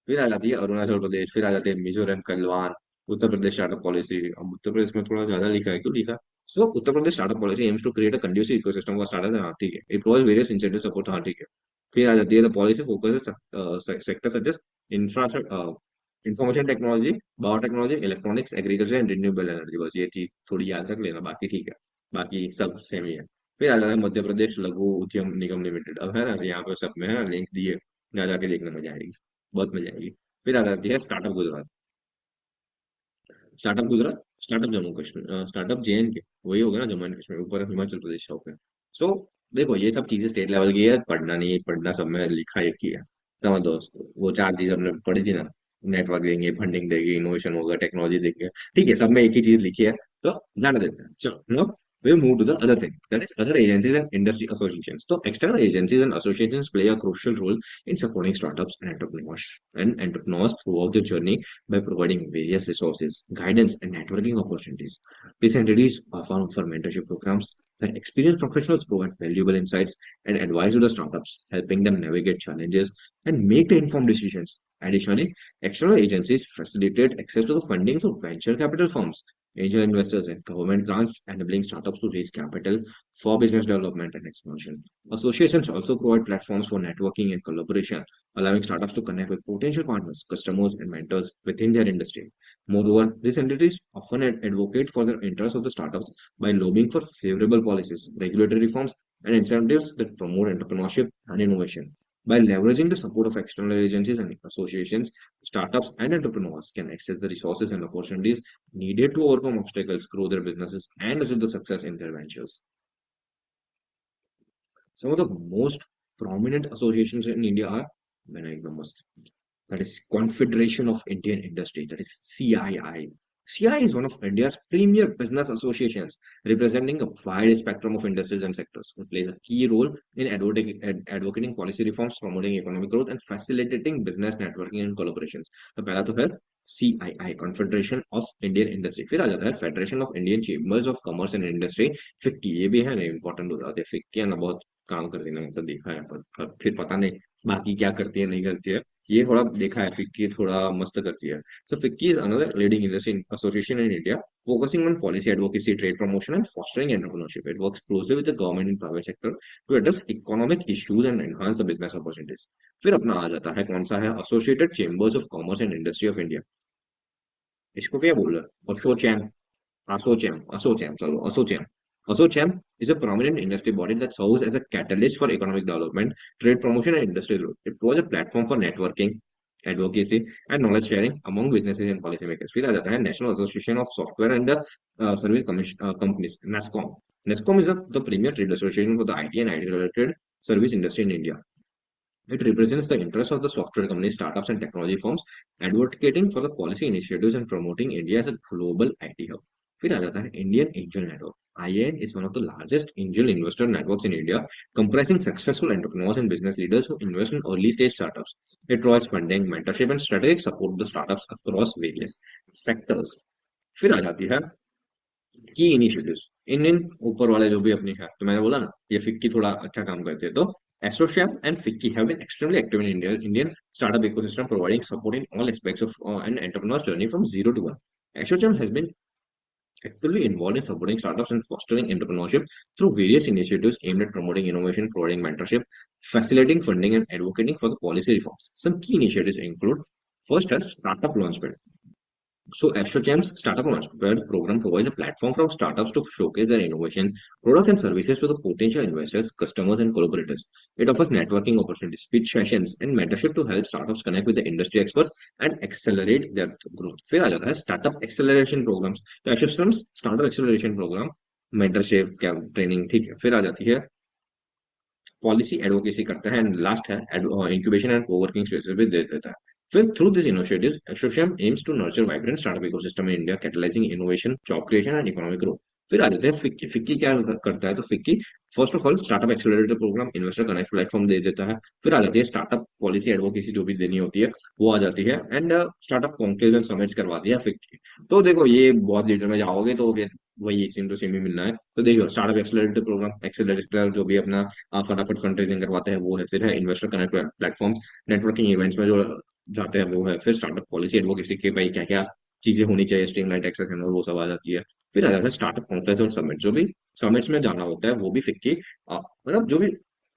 फिर आ जाती है अरुणाचल प्रदेश. फिर आ जाते हैं मिजोरम, कलवान. उत्तर प्रदेश स्टार्टअप पॉलिसी. अब उत्तर प्रदेश में थोड़ा ज्यादा लिखा है, क्यों लिखा? So Uttar Pradesh startup policy aims to create a conducive ecosystem for startup. हाँ ठीक है. It provides various incentive support. हाँ ठीक है. फिर आ जाती है the policy focus sector such as infrastructure, information technology, biotechnology, electronics, agriculture and renewable energy. बस ये चीज थोड़ी याद रख लेना, बाकी ठीक है. बाकी सब सेम ही है. फिर आ जाता है मध्य प्रदेश लघु उद्यम निगम लिमिटेड. अब है ना यहाँ पे सब में है ना लिंक दिए, यहाँ जाके देखने मजा आएगी, बहुत मजा आएगी. फिर आ जाती है startup Gujarat. Startup Gujarat, startup Jammu Kashmir, startup JNK. वही होगा ना जम्मू एंड कश्मीर, ऊपर हिमाचल प्रदेश शॉप है. सो देखो ये सब चीजें स्टेट लेवल की है, पढ़ना नहीं पढ़ना सब में लिखा एक ही है. समझ दोस्त, वो चार चीज हमने पढ़ी थी ना. नेटवर्क देंगे, फंडिंग देंगे, इनोवेशन होगा, टेक्नोलॉजी देंगे. ठीक है, सब में एक ही चीज लिखी है. तो जाने देते हैं चलो no. We move to the other thing, that is other agencies and industry associations. So external agencies and associations play a crucial role in supporting startups and entrepreneurs throughout the journey by providing various resources, guidance, and networking opportunities. These entities often offer mentorship programs where experienced professionals provide valuable insights and advice to the startups, helping them navigate challenges and make the informed decisions. Additionally, external agencies facilitate access to the funding of venture capital firms, angel investors, and government grants, enabling startups to raise capital for business development and expansion. Associations also provide platforms for networking and collaboration, allowing startups to connect with potential partners, customers, and mentors within their industry. Moreover, these entities often advocate for the interests of the startups by lobbying for favorable policies, regulatory reforms, and incentives that promote entrepreneurship and innovation. By leveraging the support of external agencies and associations, startups and entrepreneurs can access the resources and opportunities needed to overcome obstacles, grow their businesses, and achieve the success in their ventures. Some of the most prominent associations in India are, when I must, that is Confederation of Indian Industry, that is CII. CII is one of India's premier business associations, representing a wide spectrum of industries and sectors. It plays a key role in advocating policy reforms, promoting economic growth, and facilitating business networking and collaborations. तो पहला तो है CII, Confederation of Indian Industry. फिर आ जाता है Federation of Indian Chambers of Commerce and Industry, FICCI. ये भी है ना, इंपॉर्टेंट हो जाते हैं. FICCI है ना, बहुत काम करती है ना, मतलब देखा है, पर फिर पता नहीं बाकी क्या करती है नहीं करती है. ये थोड़ा देखा है, फिक्की थोड़ा मस्त करती है. So FICCI is another leading industry association in India, focusing on policy advocacy, trade promotion, and fostering entrepreneurship. It works closely with the government and private sector to address economic issues and enhance the business opportunities. फिर अपना आ जाता है कौन सा है, Associated Chambers of Commerce and Industry of India. इसको क्या बोल रहा है? ASSOCHAM, ASOCHAM, sorry, ASOCHAM. ASOCHAM is a prominent industry body that serves as a catalyst for economic development, trade promotion, and industry growth. It provides a platform for networking, advocacy, and knowledge sharing among businesses and policymakers. फिर आ जाता है National Association of Software and Service Companies, NASSCOM. NASSCOM is the premier trade association for the IT and IT-related service industry in India. It represents the interests of the software companies, startups, and technology firms, advocating for the policy initiatives and promoting India as a global IT hub. फिर आ जाता है Indian Angel Network. IAN is one of the largest angel investor networks in India, comprising successful entrepreneurs and business leaders who invest in early stage startups. It provides funding, mentorship, and strategic support to the startups across various sectors. फिर आ जाती है की initiatives. इन ऊपर वाले जो भी अपनी है, तो मैंने बोला ना ये फिक्की थोड़ा अच्छा काम करते हैं. तो ASSOCHAM and FICCI have been extremely active in Indian startup ecosystem, providing support in all aspects of an entrepreneur's journey from zero to one. Ashocham has been actively involved in supporting startups and fostering entrepreneurship through various initiatives aimed at promoting innovation, providing mentorship, facilitating funding, and advocating for the policy reforms. Some key initiatives include first as startup launchpad. So AstroChamp's Startup Launchpad program provides a platform for startups to showcase their innovations, products, and services to the potential investors, customers, and collaborators. It offers networking opportunities, pitch sessions, and mentorship to help startups connect with the industry experts and accelerate their growth. फिर आ जाता है startup acceleration programmes. तो एसोचैम्प्स startup acceleration programme mentorship क्या training ठीक है. फिर आ जाती है पॉलिसी एडवोकेसी करता है एंड लास्ट है इंक्यूबेशन एंड कोवर्किंग स्पेसेस भी दे देता है. फिर through this initiatives association aims to nurture vibrant startup ecosystem in India catalysing innovation job creation and economic growth. फिर आ जाते हैं फिक्की. फिक्की क्या करता है तो FICCI first of all startup accelerator programme investor connect platform दे देता है. फिर आ जाती है स्टार्टअप पॉलिसी एडवोकेसी जो भी देनी होती है वो आ जाती है and startup conclave and summits करवा दिया फिक्की. तो देखो ये बहुत डिटेल में जाओगे तो वही सेम टू सेम ही मिलना है. तो देखियो स्टार्टअप एक्सेलरेटर प्रोग्राम एक्सेलरेटर जो भी अपना आप फटाफट फंड रेजिंग करवाते हैं वो है. फिर है investor connect platform networking events में जो जाते हैं वो है. फिर स्टार्टअप पॉलिसी एडवोकेसी के भाई क्या क्या चीजें होनी चाहिए स्ट्रीमलाइन टैक्सेस वो सब आ जाती है. फिर आ जाता है स्टार्टअप कॉन्क्लेव और समिट जो भी समिट्स में जाना होता है वो भी फिक्की मतलब जो भी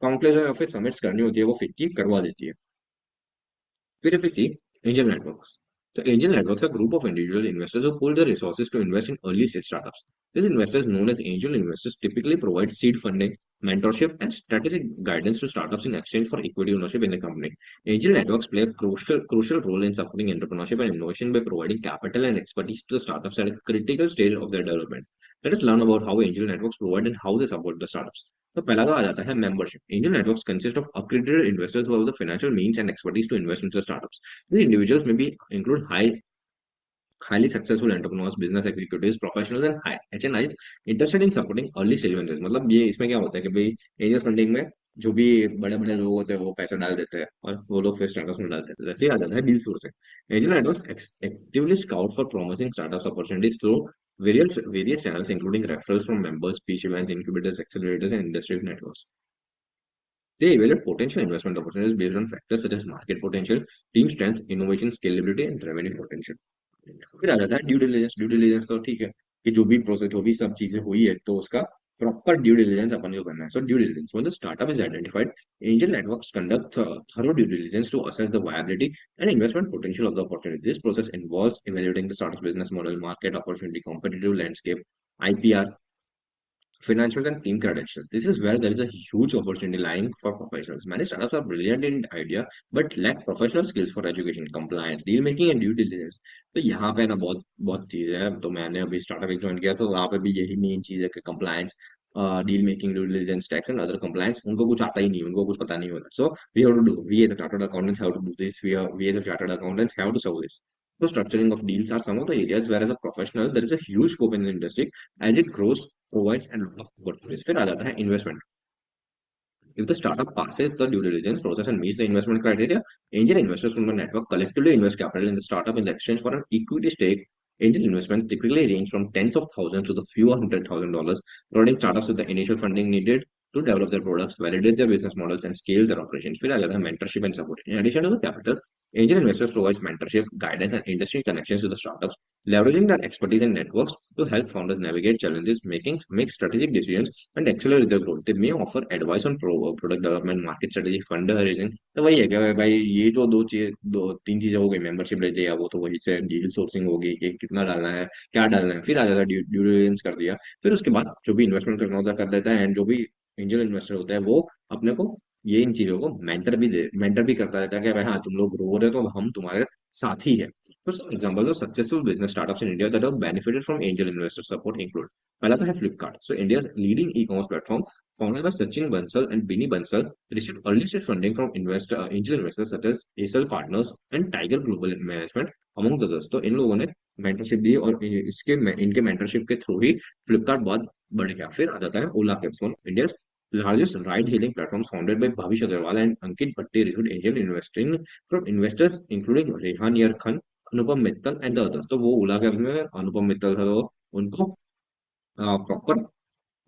कॉन्क्लेव या फिर समिट्स करनी होती है वो फिक्की करवा देती है. फिर if we see angel networks. So angel networks are a group of individual investors who pool their resources to invest in early stage startups. These investors, known as angel investors, typically provide seed funding, mentorship, and strategic guidance to startups in exchange for equity ownership in the company. Angel networks play a crucial role in supporting entrepreneurship and innovation by providing capital and expertise to the startups at a critical stage of their development. Let us learn about how angel networks provide and how they support the startups. तो पहला तो आ जाता है membership. Angel networks consist of accredited investors who have the financial means and expertise to invest into startups. These individuals may be include highly successful entrepreneurs, business executives, professionals, and high HNIs interested in supporting early stage ventures. मतलब ये इसमें क्या होता है कि भाई angel funding में जो भी बड़े बड़े लोग होते हैं वो पैसा डाल देते हैं और वो लोग फिर स्टार्टअप्स में डाल देते हैं. जैसे ही आ जाता है deal sourcing. Angel networks actively scout for promising startups opportunities through various channels including referrals from members, speech events, incubators, accelerators, and industry networks. They evaluate potential investment opportunities based on factors such as market potential, team strength, innovation, scalability, and revenue potential. फिर आ जाता है due diligence. Due diligence तो ठीक है कि जो भी प्रोसेस जो भी सब चीजें हुई है तो उसका प्रॉपर ड्यू डिलिजेंस अपन को करना है. So due diligence when the startup is identified, angel networks conduct thorough due diligence to assess the viability and investment potential of the opportunity. This process involves evaluating the startup's business model, market opportunity, competitive landscape, IPR, financials and team credentials. This is where there is a huge opportunity lying for professionals. Many startups are brilliant in idea but lack professional skills for education, compliance, deal making and due diligence. तो यहाँ पे ना बहुत बहुत चीज है. तो मैंने अभी स्टार्टअप एक ज्वाइन किया तो वहाँ पे भी यही मेन चीज है कि compliance, deal making, due diligence, tax and other compliance उनको कुछ आता ही नहीं, उनको कुछ पता नहीं होता. So we have to do. We as a chartered accountants have to do this. We as a chartered accountants have to solve this. So structuring of deals are some of the areas where as a professional there is a huge scope in the industry as it grows provides and lot of opportunities. फिर आ जाता है investment. If the startup passes the due diligence process and meets the investment criteria, angel investors from the network collectively invest capital in the startup in exchange for an equity stake. Angel investments typically range from tens of thousands to the few $100,000, providing startups with the initial funding needed to develop their products, validate their business models, and scale their operations. फिर आ जाता है mentorship and support. In addition to the capital, angel investors provides mentorship, guidance, and industry connections to the startups, leveraging their expertise and networks to help founders navigate challenges, make strategic decisions, and accelerate their growth. They may offer advice on product development, market strategy, fund raising. तो वही है कि भाई ये जो दो तीन चीजें हो गई, मेंबरशिप ले लिया वो तो वही से डील सोर्सिंग होगी कि कितना डालना है क्या डालना है. फिर आ जाता है ड्यू डिलिजेंस कर दिया. फिर उसके बाद जो भी इन्वेस्टमेंट करना होता है कर देता है एंड जो भी एंजल इन्वेस्टर होता है वो अपने को ये इन चीजों को मेंटर भी करता रहता है कि भाई हाँ तुम लोग ग्रो रहे हो तो हम तुम्हारे साथ ही है. For some examples of successful business startups in India that have benefited from angel investor support include पहला तो है Flipkart. So India's leading e-commerce platform, founded by Sachin Bansal and Binny Bansal, received early stage funding from angel investors such as Acer Partners and Tiger Global Management, among the others. तो इन लोगों ने mentorship दी और इनके mentorship के through ही फ्लिपकार्ट बहुत बढ़ गया. फिर आ जाता है Ola cabs. India largest ride-hailing platforms founded by Bhavish Agarwal and Ankit Bhatti received angel investing from investors including Rehan Yar Khan, Anupam Mittal and the others. तो वो ओला कैब्स में अनुपम मित्तल था तो उनको प्रॉपर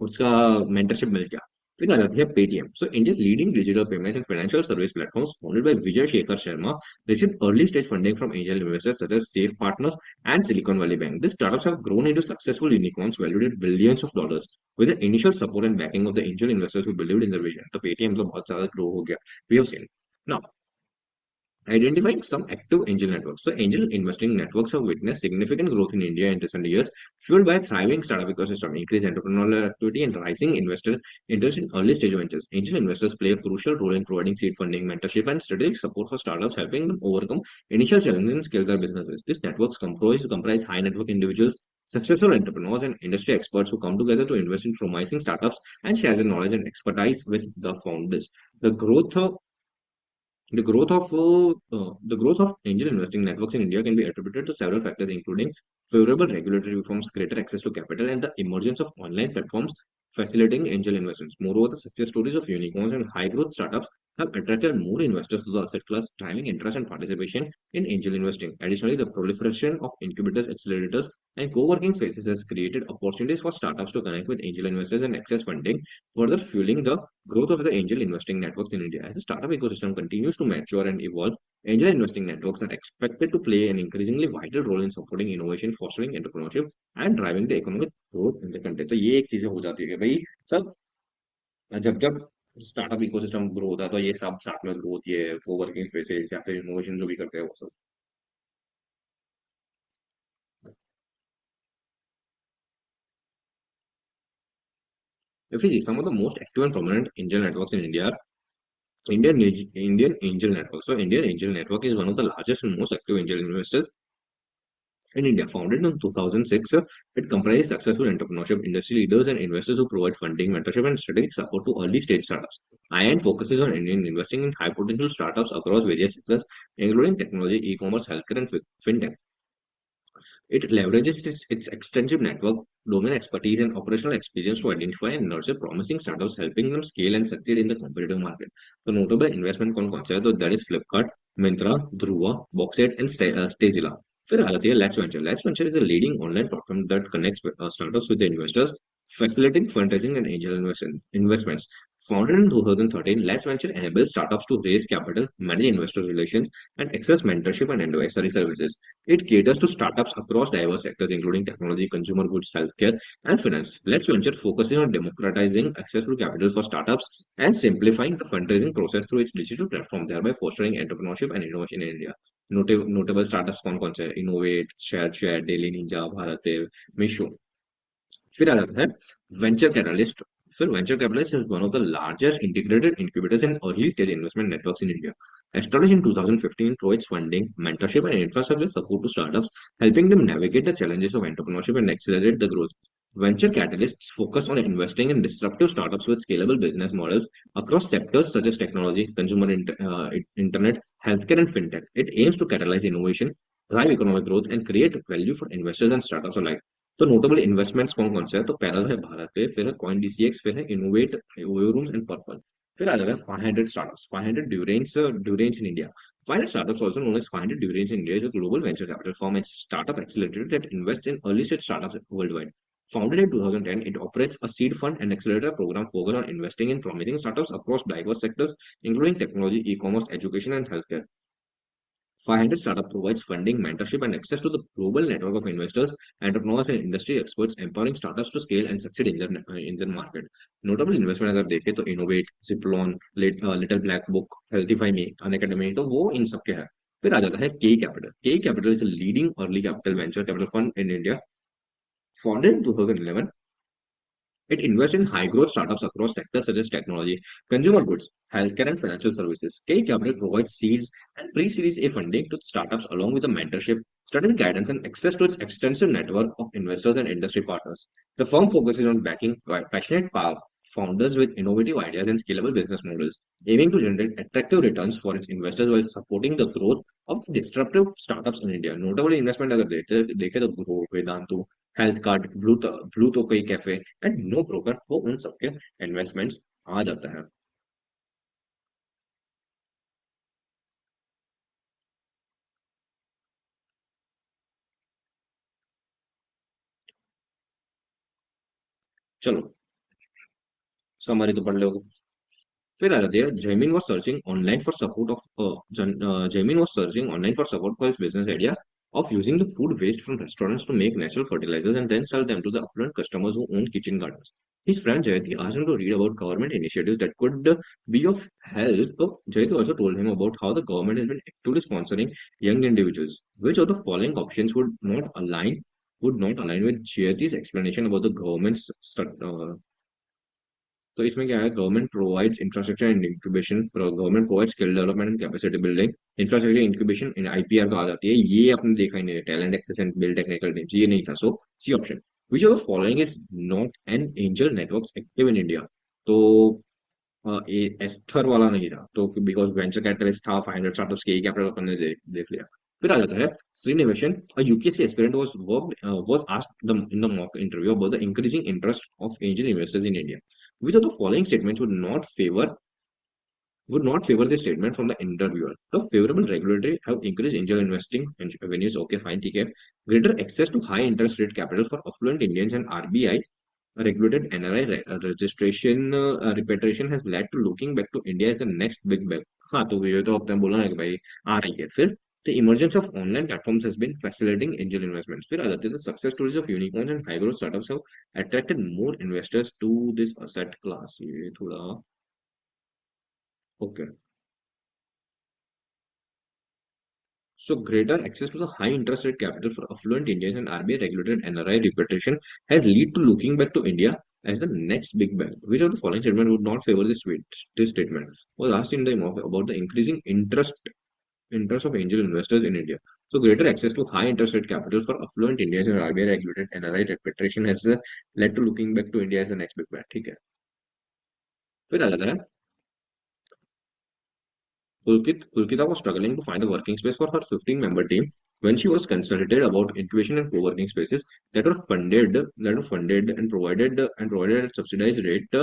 उसका मेंटरशिप मिल गया. फिर आ जाती है Paytm. So India's leading digital payments and financial service platforms, founded by Vijay Shekhar Sharma, received early stage funding from angel investors such as Safe Partners and Silicon Valley Bank. These startups have grown into successful unicorns valued at billions of dollars. With the initial support and backing of the angel investors who believed in their vision, तो Paytm तो बहुत ज्यादा grow हो गया. We have seen. Now, identifying some active angel networks. So, angel investing networks have witnessed significant growth in India in recent years, fueled by a thriving startup ecosystem, increased entrepreneurial activity, and rising investor interest in early stage ventures. Angel investors play a crucial role in providing seed funding, mentorship, and strategic support for startups, helping them overcome initial challenges and scale their businesses. These networks comprise high network individuals, successful entrepreneurs, and industry experts who come together to invest in promising startups and share their knowledge and expertise with the founders. The growth the growth of angel investing networks in India can be attributed to several factors, including favorable regulatory reforms, greater access to capital, and the emergence of online platforms facilitating angel investments. Moreover, the success stories of unicorns and high growth startups have attracted more investors to the asset class, driving interest and participation in angel investing. Additionally, the proliferation of incubators, accelerators, and co-working spaces has created opportunities for startups to connect with angel investors and access funding, further fueling the growth of the angel investing networks in India. As the startup ecosystem continues to mature and evolve, angel investing networks are expected to play an increasingly vital role in supporting innovation, fostering entrepreneurship, and driving the economic growth in the country. तो ये एक चीजें हो जाती है कि भाई सब जब जब स्टार्टअप इकोसिस्टम ग्रो होता है तो ये सब साथ में ग्रो होती है, कोवर्किंग स्पेसेस या फिर इनोवेशन जो भी करते हैं वो सब. If you see some of the most active and prominent angel networks in India are Indian Angel Network. So Indian Angel Network is one of the largest and most active angel investors in India. Founded in 2006, it comprises successful entrepreneurship industry leaders and investors who provide funding, mentorship, and strategic support to early stage startups. IAN focuses on Indian investing in high potential startups across various sectors, including technology, e-commerce, healthcare, and fintech. It leverages its extensive network, domain expertise, and operational experience to identify and nurture promising startups, helping them scale and succeed in the competitive market. So, notable investment कौन कौन सा है तो that is Flipkart, Myntra, Dhruva, Boxet, and Stazilla. फिर आ जाती है Let's Venture. Let's Venture is a leading online platform that connects startups with the investors, facilitating fundraising and angel investments. Founded in 2013, Let's Venture enables startups to raise capital, manage investor relations, and access mentorship and advisory services. It caters to startups across diverse sectors, including technology, consumer goods, healthcare, and finance. Let's Venture focuses on democratizing access to capital for startups and simplifying the fundraising process through its digital platform, thereby fostering entrepreneurship and innovation in India. Notable startups कौन कौन से हैं? Innovate, Share, Daily Ninja, Bharatev, Misho. फिर आ जाता है venture capitalist. फिर venture capitalist is one of the largest integrated incubators and early stage investment networks in India. Established in 2015, provides funding, mentorship, and infrastructure support to startups, helping them navigate the challenges of entrepreneurship and accelerate the growth. Venture capitalists focus on investing in disruptive startups with scalable business models across sectors such as technology, internet, healthcare, and fintech. It aims to catalyze innovation, drive economic growth, and create value for investors and startups alike. तो notable investments कौन कौन से है तो पहला तो है भारत पे, फिर है कॉइन डीसीएक्स, फिर है इनोवेट, ओयोरूम्स एंड पर्पल. फिर आ जाता है 500 startups. 500 Durains in India. 500 startups, also known as 500 Durains in India, is a global venture capital firm and startup accelerator that invests in early stage startups worldwide. Founded in 2010, it operates a seed fund and accelerator program focused on investing in promising startups across diverse sectors, including technology, e-commerce, education, and healthcare. 500 Startup provides funding, mentorship, and access to the global network of investors, entrepreneurs, and industry experts, empowering startups to scale and succeed in their market. Notable investment अगर देखें तो Innovate, Ziplon, Little Black Book, Healthify Me, Unacademy, तो वो इन सब के है. फिर आ जाता है K Capital. K Capital is a leading early capital venture capital fund in India. Founded in 2011, it invests in high growth startups across sectors such as technology, consumer goods, healthcare, and financial services. K Capital provides seeds and pre Series A funding to startups along with the mentorship, strategic guidance, and access to its extensive network of investors and industry partners. The firm focuses on backing passionate founders with innovative ideas and scalable business models, aiming to generate attractive returns for its investors while supporting the growth of disruptive startups in India. Notable investment अगर देखे तो grow, Vedantu, health card, blue तो कोई cafe and no broker, वो उन सबके investments आ जाता है. चलो, समरी तो पढ़ लो। फिर आ जाती है, Jaimin was searching online for support of Jaimin was searching online for support for his business idea of using the food waste from restaurants to make natural fertilizers and then sell them to the affluent customers who own kitchen gardens. His friend Jayati asked him to read about government initiatives that could be of help. So Jayati also told him about how the government has been actively sponsoring young individuals. Which of the following options would not align with Jayati's explanation about the government's तो इसमें क्या है, government provides infrastructure and incubation, government provide skill development and capacity building, infrastructure incubation in IPR को आ जाती है, ये आपने देखा ही नहीं है, talent access and build technical teams, ये नहीं था। So C option, which of the following is not an angel networks active in India. तो एस्थर वाला नहीं था, तो बिकॉज वेंचर कैपिटलिस्ट था, 500 स्टार्टअप्स के कैपिटल अपन ने देख लिया। फिर आ जाता है श्रीनिवेशन, a UKC aspirant was asked in the mock interview about the increasing interest of angel investors in India. Which of the following statements would not favor the statement from the interviewer? The favorable regulatory have increased angel investing avenues. Okay, fine, ठीक है। Greater access to high interest rate capital for affluent Indians and RBI regulated NRI registration repatriation has led to looking back to India as the next big bang. हाँ, तो ये तो आपने बोला ना कि भाई आ रही है। फिर the emergence of online platforms has been facilitating angel investments. फिर आ जाते हैं, the success stories of unicorns and high growth startups have attracted more investors to this asset class. ये थोड़ा okay. So greater access to the high interest rate capital for affluent Indians and RBI regulated NRI reputation has led to looking back to India as the next big bang. Which of the following statement would not favor this statement? Was asked in the mock about the increasing interest of angel investors in India. So greater access to high interest rate capital for affluent Indians and RBI regulated NRI reputation has led to looking back to India as the next big bang. ठीक है। फिर आ जाता है, Pulkita was struggling to find a working space for her 15-member team when she was consulted about incubation and co-working spaces that were funded and provided at subsidized rate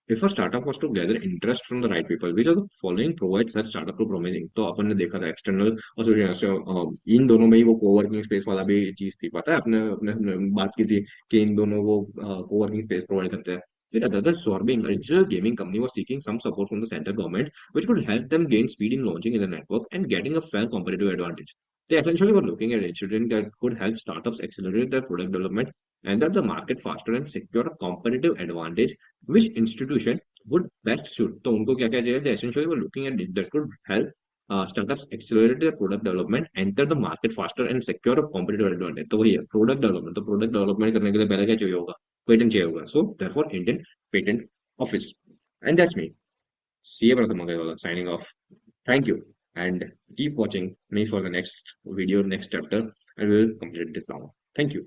if a startup was to gather interest from the right people. Which of the following provides such startup to promising? तो अपन ने देखा था external association, इन दोनों में ही वो coworking space वाला भी चीज थी, पता है, अपने अपने बात की थी कि इन दोनों वो कोवर्किंग स्पेस प्रोवाइड करते हैं। फिर another Sorbing, a digital gaming company, was seeking some support from the center government which could help them gain speed in launching in the network and getting a fair competitive advantage. They essentially were looking at initiatives that could help startups accelerate their product development, enter the market faster, and secure a competitive advantage. Which institution would best suit? तो उनको क्या क्या चाहिए? They essentially were looking at it that could help startups accelerate their product development, enter the market faster, and secure a competitive advantage. तो वही है product development. तो product development करने के लिए पहले क्या चाहिए होगा? पेटेंट चाहिए होगा। So therefore Indian patent office. And that's me, CA Pratham Agarwal signing off. Thank you and keep watching me for the next video, next chapter, and we'll complete this now. Thank you.